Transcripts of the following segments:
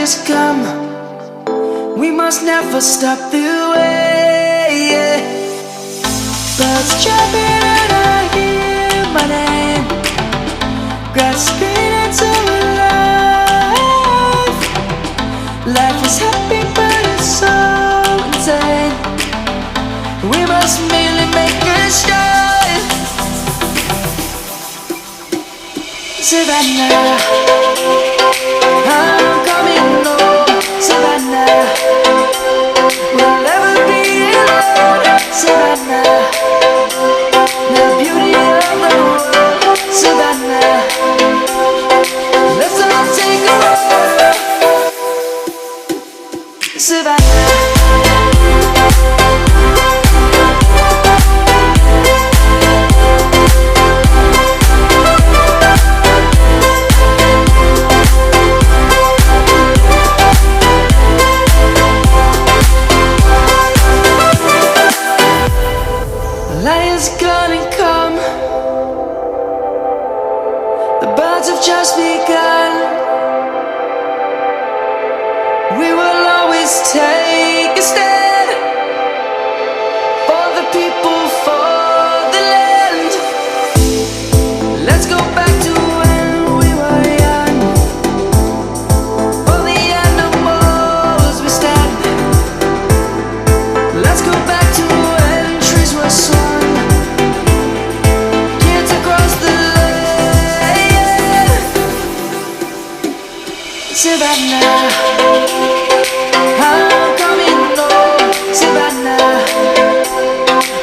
just come. We must never stop the way. Birds chirping and I hear my name. Grass green and so alive. Life is happy but it's so insane. We must merely make a start. Savannah, I'm coming home. Savannah, we'll never be alone. Savannah, the beauty of the world. Savannah, let's all take a walk. Savannah. Lion's gonna come. The birds have just begun. We will always take a stand for the people, for the land. Let's go back to when we were young. For the animals we stand. Let's go back to when trees were swung. Savannah, I'm coming home. Savannah,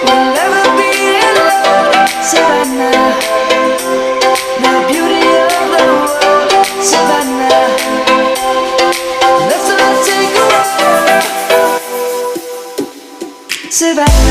we'll never be alone. Savannah, the beauty of the world. Savannah, let's all take a walk. Savannah.